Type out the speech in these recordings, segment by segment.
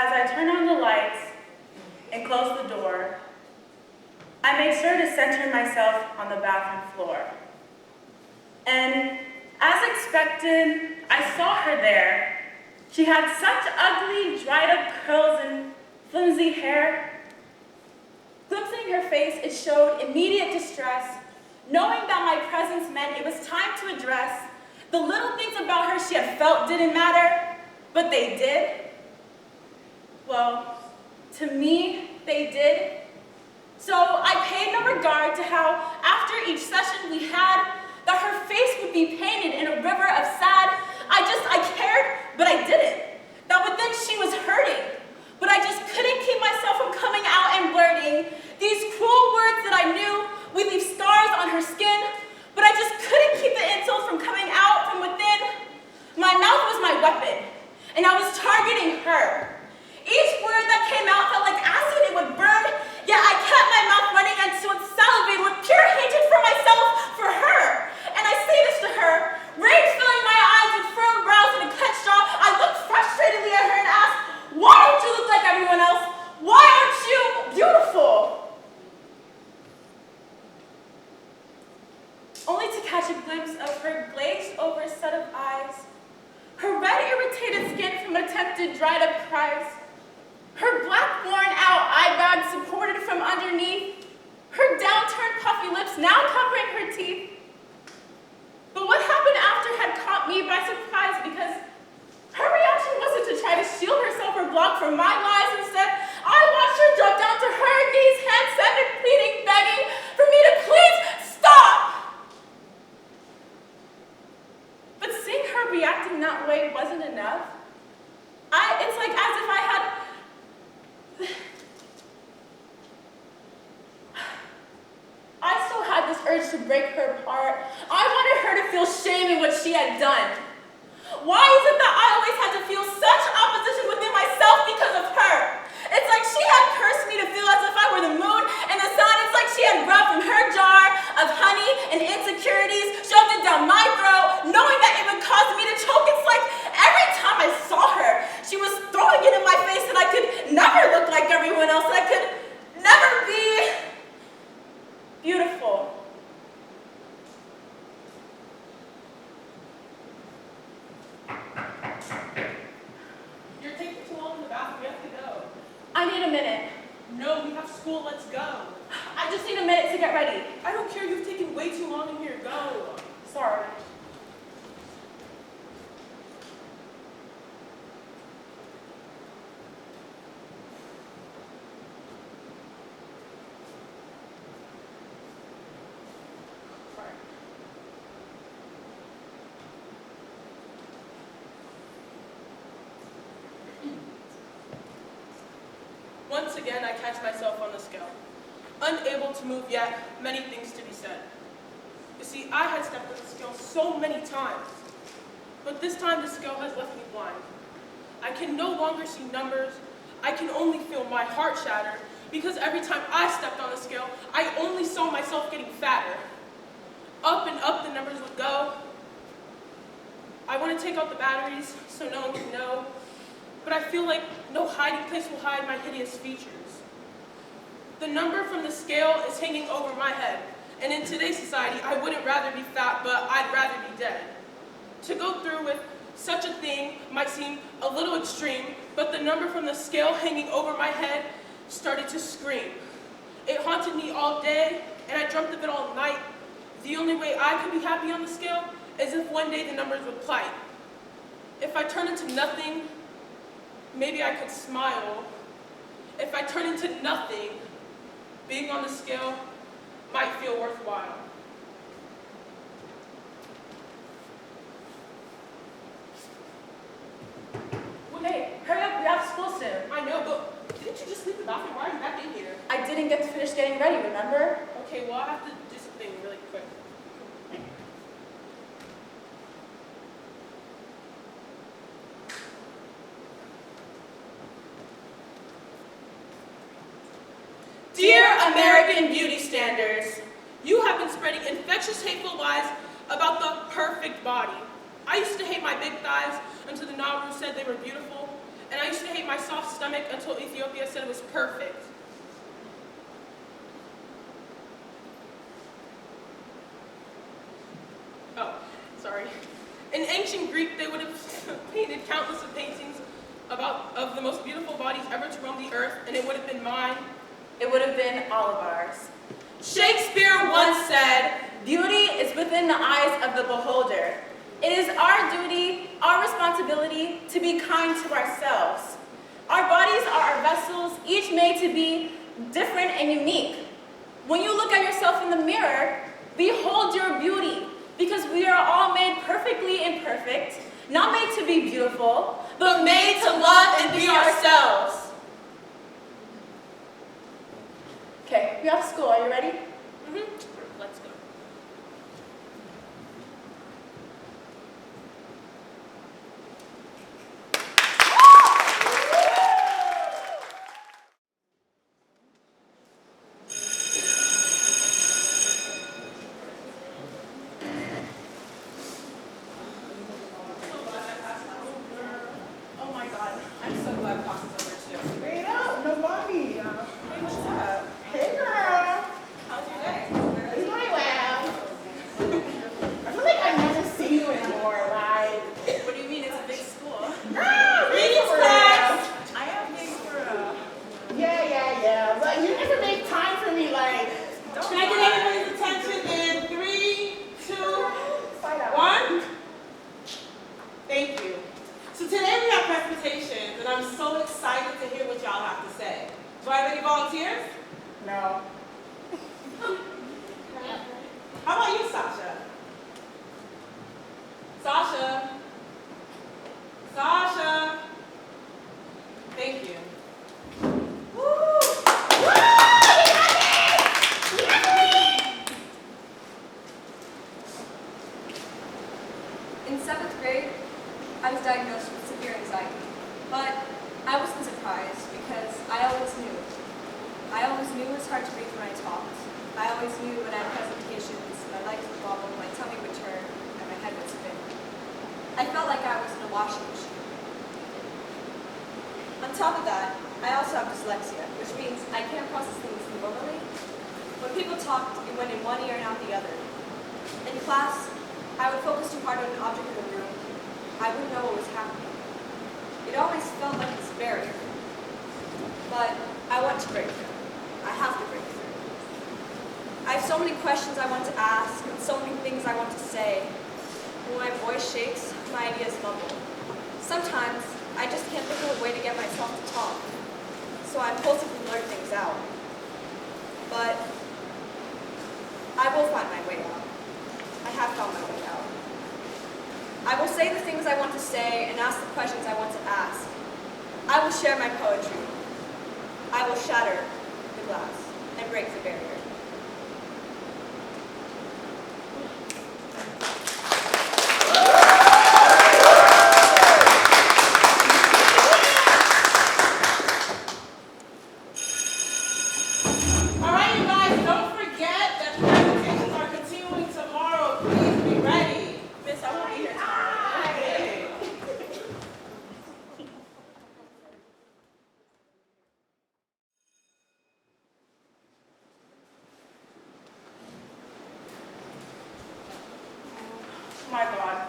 As I turned on the lights and closed the door, I made sure to center myself on the bathroom floor. And as expected, I saw her there. She had such ugly, dried-up curls and flimsy hair. Glimpsing her face, it showed immediate distress, knowing that my presence meant it was time to address the little things about her she had felt didn't matter, but they did. Well, to me, they did. So I paid no regard to how, after each session we had, that her face would be painted in a river of sad. I cared, but I didn't. That within she was hurting, but I just couldn't keep myself from coming out and blurting these cruel words that I knew would leave scars on her skin, but I just couldn't keep the insults from coming out from within. My mouth was my weapon, and I was targeting her. Each word that came out felt like acid, it would burn, yet I kept my mouth running until it salivated with pure hatred for myself, for her. And I say this to her, rage filling my eyes with furrowed brows and a clenched jaw. I looked frustratedly at her and asked, why don't you look like everyone else? Why aren't you beautiful? Only to catch a glimpse of her glazed over set of eyes, her red irritated skin from attempted dried up cries, her black worn out eye bags supported from underneath, her downturned puffy lips now covering her teeth. But what happened after had caught me by surprise, because her reaction wasn't to try to shield herself or block from my lies. Instead, I watched her drop down to her knees, hands severed, pleading, begging for me to please stop. But seeing her reacting that way wasn't enough. It's like as if I had... I still had this urge to break her apart. I wanted her to feel shame in what she had done. Why is it that I always had to feel such opposition within myself because of her? It's like she had cursed me to feel as if I were the moon and the sun. It's like she had rubbed from her jar of honey and insecurities, shoved it down my throat, knowing that it would cause me to choke. It's like every time I saw her, she was throwing it in my face that I could never look like everyone else, that I could never be beautiful. You're taking too long in the bathroom. We have to go. I need a minute. No, we have school. Let's go. I just need a minute to get ready. I don't care. You've taken way too long in here. Go. Sorry. Once again, I catch myself on the scale. Unable to move yet, many things to be said. You see, I had stepped on the scale so many times, but this time the scale has left me blind. I can no longer see numbers. I can only feel my heart shatter, because every time I stepped on the scale, I only saw myself getting fatter. Up and up the numbers would go. I want to take out the batteries so no one can know, but I feel like no hiding place will hide my hideous features. The number from the scale is hanging over my head, and in today's society, I wouldn't rather be fat, but I'd rather be dead. To go through with such a thing might seem a little extreme, but the number from the scale hanging over my head started to scream. It haunted me all day, and I dreamt of it all night. The only way I could be happy on the scale is if one day the numbers would plight. If I turn into nothing, maybe I could smile. If I turn into nothing, being on the scale might feel worthwhile. Well, hey, hurry up, we have school soon. I know, but didn't you just leave the bathroom? Why are you back in here? I didn't get to finish getting ready, remember? Okay, well, I have to do something really quick. Dear American beauty standards, you have been spreading infectious, hateful lies about the perfect body. I used to hate my big thighs until the Nauru said they were beautiful, And I used to hate my soft stomach until Ethiopia said it was perfect. Oh, sorry. In ancient Greek, they would have painted countless of paintings of the most beautiful bodies ever to roam the earth, and it would have been mine. It would have been all of ours. Shakespeare once said, "Beauty is within the eyes of the beholder." It is our duty, our responsibility to be kind to ourselves. Our bodies are our vessels, each made to be different and unique. When you look at yourself in the mirror, behold your beauty, because we are all made perfectly imperfect, not made to be beautiful, but made to love and be ourselves. Okay, we have school. Are you ready? Let's go. Oh my God, I'm so glad class is over too. Wait up, nobody. Hey, what's up? Hey girl. How's your day? It's going well. I feel like I never see you anymore. Like, What do you mean? It's a big school. girl, greetings class. I am big for Yeah. But you never make time for me. Like, Don't Can I get everybody's attention in 3, 2, fight out. 1? Thank you. So today we have presentations, and I'm so excited to hear what y'all have to say. Do I have any volunteers? No. How about you, Sasha? Sasha? Sasha? Thank you. In 7th grade, I was diagnosed with severe anxiety, but I wasn't surprised because I always knew. I always knew it was hard to breathe when I talked. I always knew when I had presentations, my legs would wobble, my tummy would turn, and my head would spin. I felt like I was in a washing machine. On top of that, I also have dyslexia, which means I can't process things normally. When people talked, it went in one ear and out the other. In class, I would focus too hard on an object in the room. I wouldn't know what was happening. It always felt like this barrier. But I want to break through. I have to break through. I have so many questions I want to ask and so many things I want to say. When my voice shakes, my ideas mumble. Sometimes, I just can't think of a way to get myself to talk. So I impulsively blurt things out. But I will find my way out. I have found my way out. I will say the things I want to say and ask the questions I want to ask. I will share my poetry. I will shatter the glass and break the barrier. All right, you guys, don't forget that the presentations are continuing tomorrow. Please be ready. Miss, I won't be here tomorrow. Okay. Oh my God.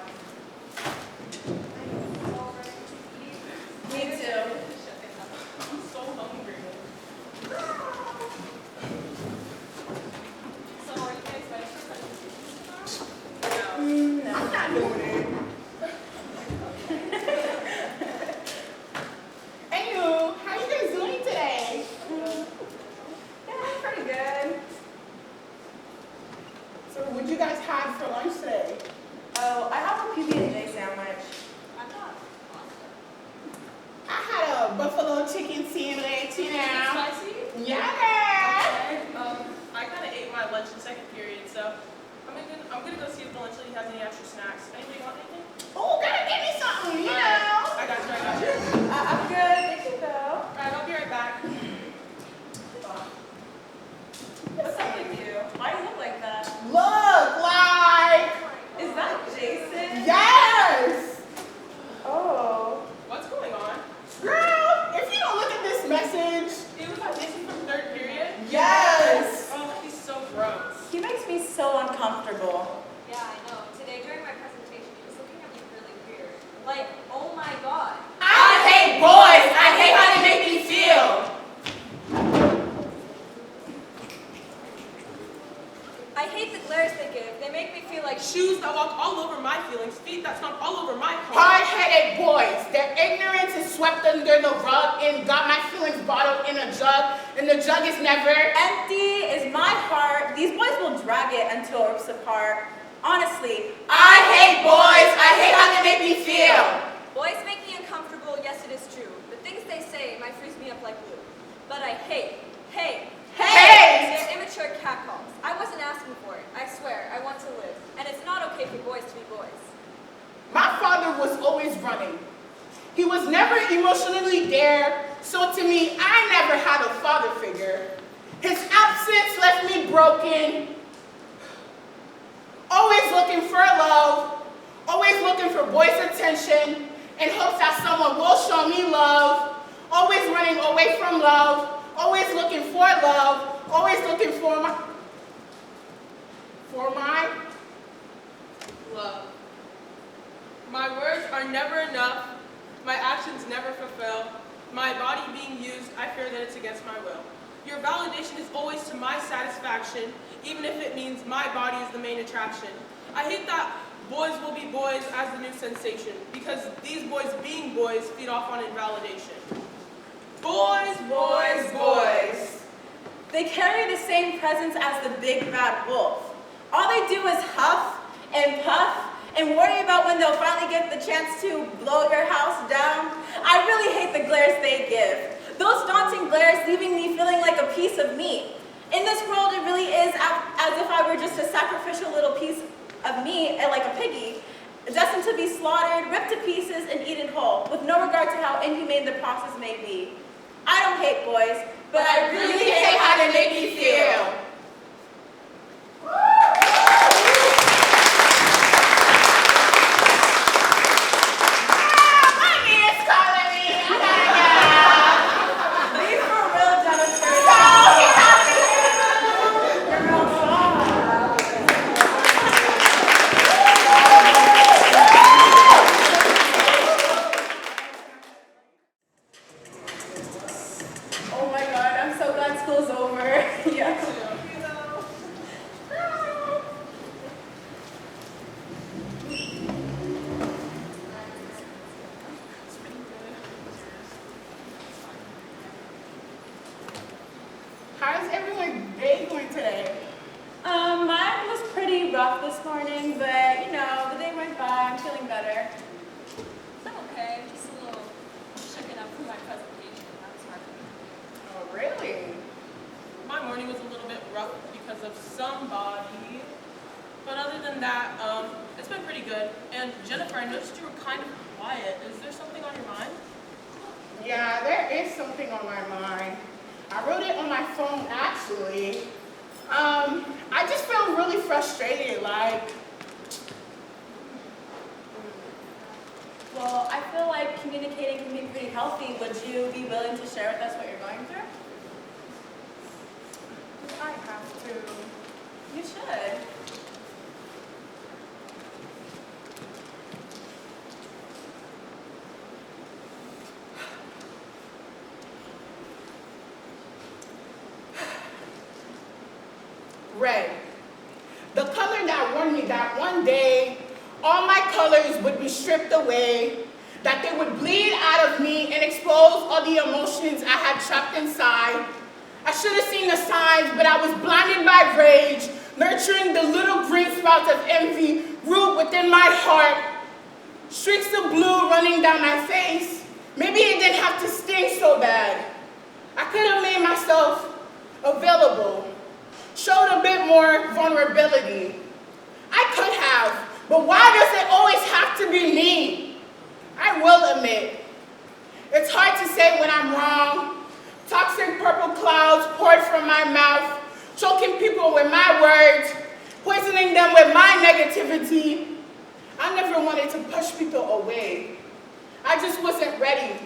Me too. I'm so hungry. So are you guys ready for presentations? No, I'm not doing it. Anywho, how you guys doing today? Yeah, pretty good. So, what you guys have for lunch today? Oh, I have a PB&J sandwich. I had a buffalo chicken sandwich, you know. Spicy? Yeah. Okay. I kind of ate my lunch in second period, so I'm gonna go see if the lunch lady has any extra snacks. Anybody want anything? Oh, gotta give me something, you know. I got you. I'm good. Thank you, though. Alright, I'll be right back. What's up with you? Why do you look like that? Look, like, Is that Jason? yes. Oh. What's going on? Girl, shoes that walk all over my feelings, feet that stomp all over my heart. Hard-headed boys. Their ignorance is swept under the rug and got my feelings bottled in a jug, and the jug is never Empty is my heart. These boys will drag it until it rips apart. Honestly, I hate boys. I hate how they make me feel. Boys make me uncomfortable, yes, it is true. The things they say might freeze me up like glue. But I hate their immature catcalls. I wasn't asking for it. I swear, I want to live. And it's not okay for boys to be boys. My father was always running. He was never emotionally there, so to me, I never had a father figure. His absence left me broken, always looking for love, always looking for boys' attention, in hopes that someone will show me love, always running away from love, always looking for love, always looking for my Love. My words are never enough. My actions never fulfill. My body being used, I fear that it's against my will. Your validation is always to my satisfaction, even if it means my body is the main attraction. I hate that boys will be boys as the new sensation, because these boys being boys feed off on invalidation. Boys, boys, boys. they carry the same presence as the big bad wolf. All they do is huff and puff and worry about when they'll finally get the chance to blow your house down. I really hate the glares they give. Those daunting glares leaving me feeling like a piece of meat. In this world, it really is as if I were just a sacrificial little piece of meat, like a piggy, destined to be slaughtered, ripped to pieces, and eaten whole, with no regard to how inhumane the process may be. I don't hate boys, but I really hate how they make me feel. How's everyone's day going today? Mine was pretty rough this morning, but you know, the day went by, I'm feeling better. I'm okay. I'm just a little shooken up for my presentation. That was hard for me. Oh, really? My morning was a little bit rough because of somebody, but other than that, it's been pretty good. And Jennifer, I noticed you were kind of quiet. Is there something on your mind? Yeah, there is something on my mind. I wrote it on my phone, actually. I just feel really frustrated, like. Well, I feel like communicating can be pretty healthy. Would you be willing to share with us what you're going through? I have to. You should. Red. The color that warned me that one day all my colors would be stripped away, that they would bleed out of me and expose all the emotions I had trapped inside. I should have seen the signs, but I was blinded by rage, nurturing the little green sprouts of envy root within my heart. Streaks of blue running down my face. Maybe it didn't have to sting so bad. I could have made myself available, showed a bit more vulnerability. I could have, but why does it always have to be me? I will admit, it's hard to say when I'm wrong. Toxic purple clouds poured from my mouth, choking people with my words, poisoning them with my negativity. I never wanted to push people away. I just wasn't ready.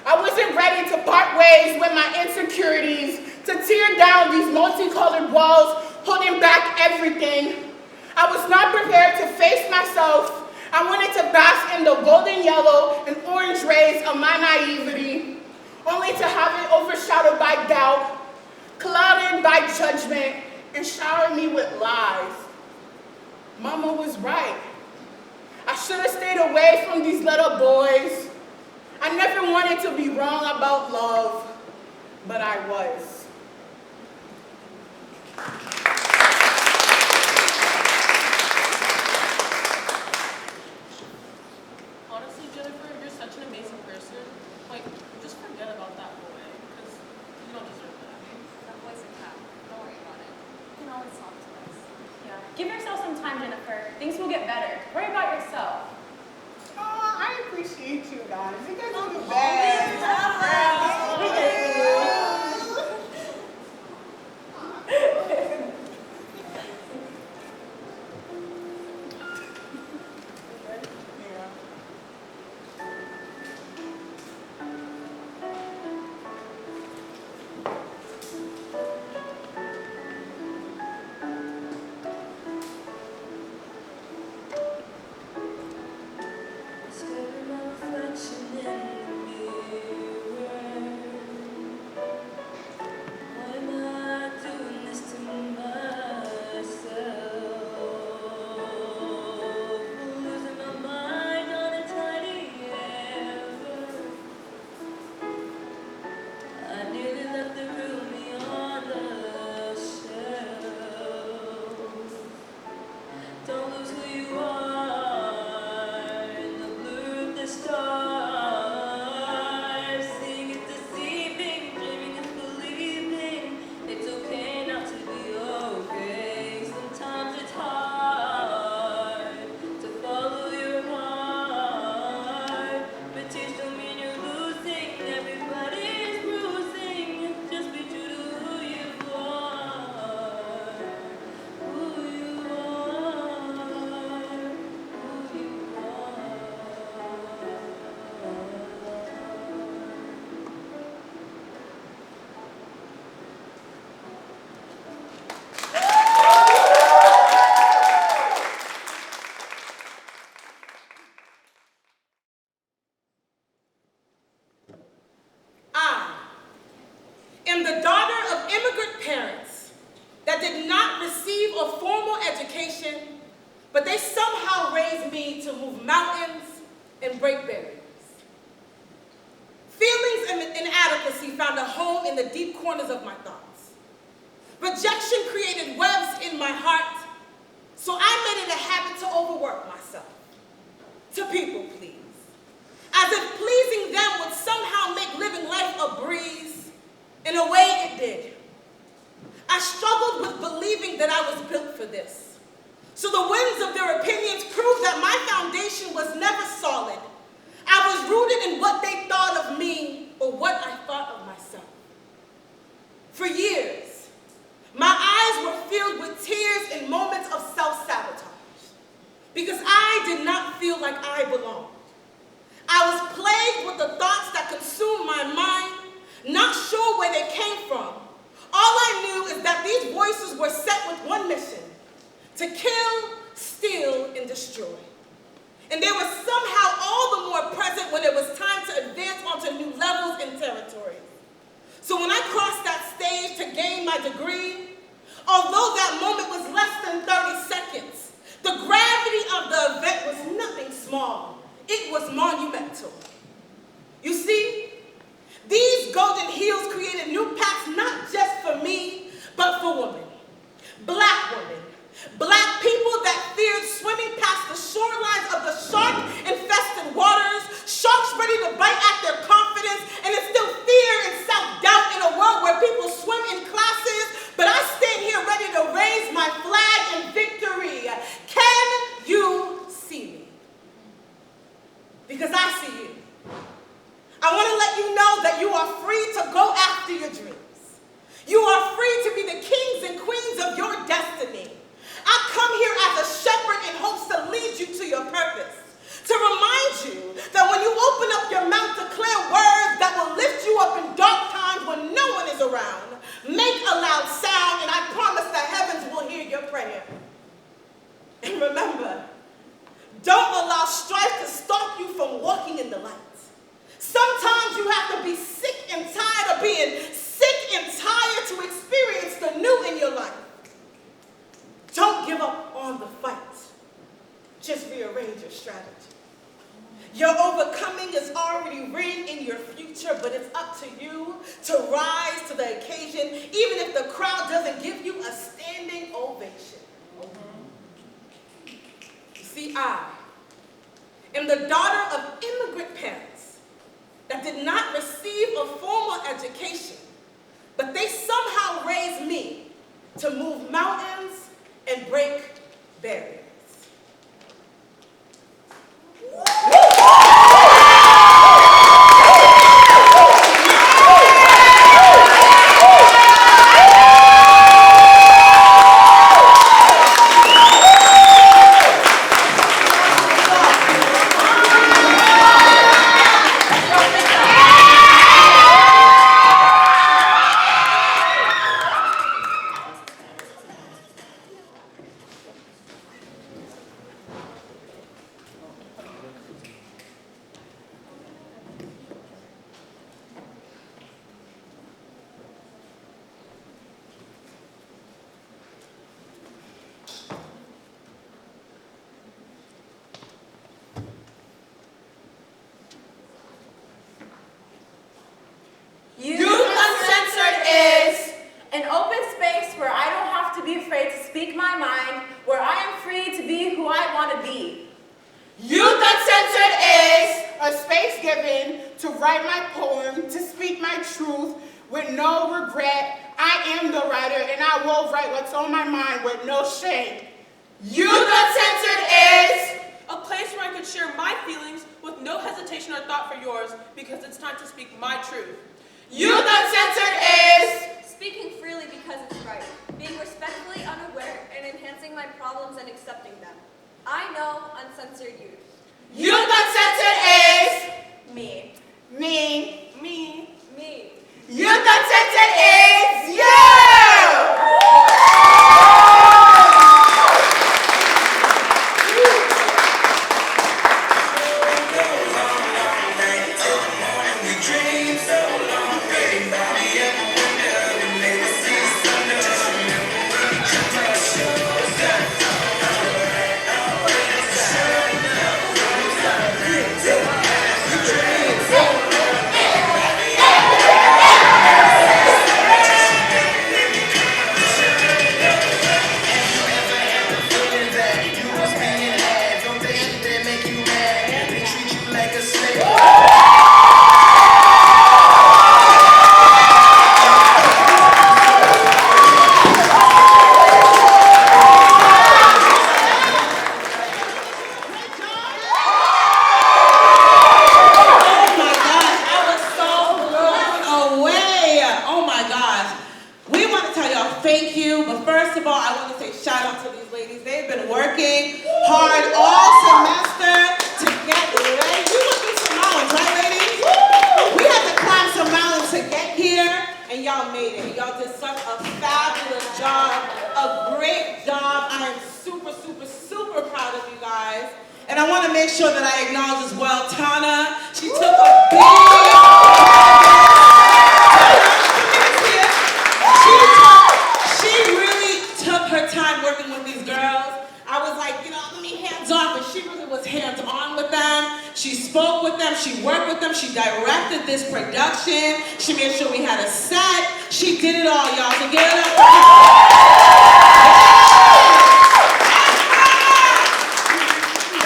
I wasn't ready to part ways with my insecurities, to tear down these multicolored walls, holding back everything. I was not prepared to face myself. I wanted to bask in the golden yellow and orange rays of my naivety, only to have it overshadowed by doubt, clouded by judgment, and shower me with lies. Mama was right. I should have stayed away from these little boys. I never wanted to be wrong about love, but I was. Honestly, Jennifer, you're such an amazing person. Like, just forget about that boy, because you don't deserve that. That boy's a cat. Don't worry about it. You can always talk to us. Yeah. Give yourself some time, Jennifer. Things will get better. Worry about yourself. Oh, I appreciate you guys. You guys are the best. I am the daughter of immigrant parents that did not receive a formal education, but they somehow raised me to move mountains and break barriers. Feelings of inadequacy found a home in the deep corners of my thoughts. Rejection created webs in my heart, so I made it a habit to overwork myself, to people please, as if pleasing them would somehow make living life a breeze. In a way, it did. I struggled with believing that I was built for this. So the winds of their opinions proved that my foundation was never solid. I was rooted in what they thought of me or what I thought of myself. For years, my eyes were filled with tears in moments of self-sabotage because I did not feel like I belonged. I was plagued with the thoughts that consumed my mind, not sure where they came from. All I knew is that these voices were set with one mission: to kill, steal, and destroy. And they were somehow all the more present when it was time to advance onto new levels and territories. So when I crossed that stage to gain my degree, although that moment was less than 30 seconds, the gravity of the event was nothing small. It was monumental. You see, these golden heels created new paths not just for me, but for women. Black women. Black people that feared swimming past the shorelines of the shark-infested waters, sharks ready to bite at their confidence, and instill fear and self-doubt in a world where people swim in classes, but I stand here ready to raise my flag in victory. Can you see me? Because I see you. I want to let you know that you are free to go after your dreams. You are free to be the kings and queens of your destiny. I come here as a shepherd in hopes to Just rearrange your strategy. Your overcoming is already written in your future, but it's up to you to rise to the occasion, even if the crowd doesn't give you a standing ovation. You see, I am the daughter of immigrant parents that did not receive a formal education, but they somehow raised me to move mountains and break barriers. Youth Uncensored is an open space where I don't have to be afraid to speak my mind, where I am free to be who I want to be. Youth Uncensored is a space given to write my poem, to speak my truth with no regret. I am the writer, and I will write what's on my mind with no shame. Youth Uncensored is A place where I could share my feelings with no hesitation or thought for yours, because it's time to speak my truth. Youth Uncensored is Speaking freely because it's right, being respectfully unaware and enhancing my problems and accepting them. I know uncensored youth. Youth Uncensored is Me. me. Me. Me. Youth Uncensored is you! Thank you, but first of all, I want to say shout out to these ladies. They've been working hard all semester to get ready. We went through some mountains, right, ladies? We had to climb some mountains to get here, and y'all made it. Y'all did such a fabulous job, a great job. I am super, super, super proud of you guys. And I want to make sure that I acknowledge as well Tana. She took a She really took her time working with these girls. I was like, let me hands off, but she really was hands on with them. She spoke with them, she worked with them, she directed this production, she made sure we had a set. She did it all, y'all, so give it up for her.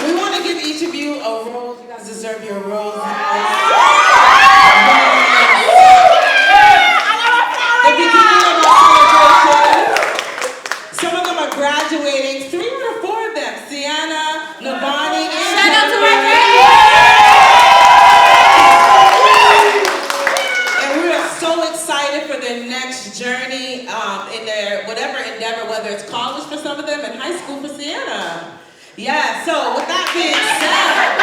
We want to give each of you a rose. You guys deserve your rose. The beginning of our celebration. Some of them are graduating. 3 or 4 of them. Sienna, Navani, and Shout out to my And we are so excited for their next journey in their whatever endeavor, whether it's college for some of them and high school for Sienna. Yeah, so with that being said,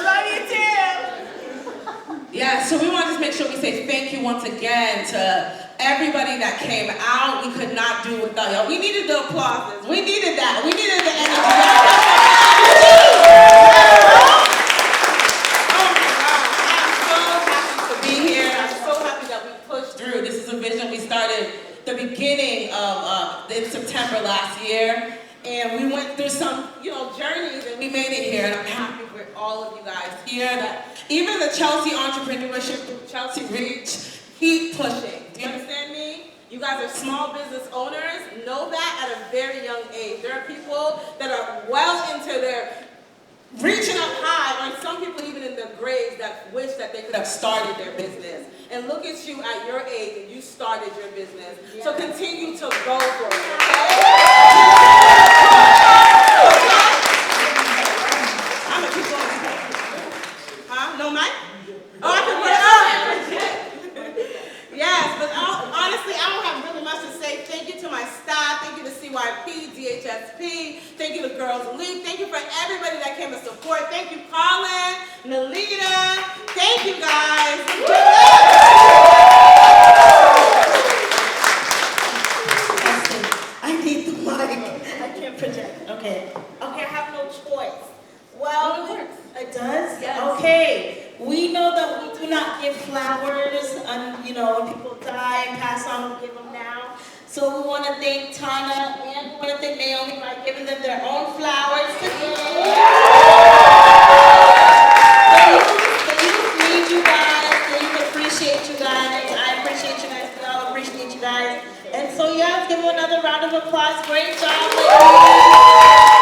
Love you too! yeah, so we want to just make sure we say thank you once again to everybody that came out. We could not do without y'all. We needed the applauses. We needed that. We needed the energy. Oh my God. I'm so happy to be here. I'm so happy that we pushed through. This is a vision we started the beginning of in September last year. And we went went through some, journeys, and we made it here. And I'm happy for all of you guys here. That even the Chelsea entrepreneurship group, Chelsea Reach, keep pushing. Do you understand me? You guys are small business owners. Know that at a very young age. There are people that are well into their reaching up high, or some people even in their graves that wish that they could have started their business. And look at you at your age, and you started your business. Yeah. So continue to go for it, okay? I'm gonna keep going. Huh? No mic? Oh, I can put it up. Yes, but honestly, I don't have really much to say. Thank you to my staff. Thank you to CYP, DHSP. Thank you to Girls Elite. Thank you for everybody that came to support. Thank you, Colin, Nalita. Thank you, guys. I need the mic. I can't project. Okay. Okay, I have no choice. Well, it does? Yes. Okay. We know that we do not give flowers, when people die and pass on, we give them now. So we want to thank Tana and we want to thank Naomi by giving them their own flowers today. The youth need you guys. The youth appreciate you guys. I appreciate you guys. We all appreciate you guys. And so, yeah, let's give them another round of applause. Great job, ladies.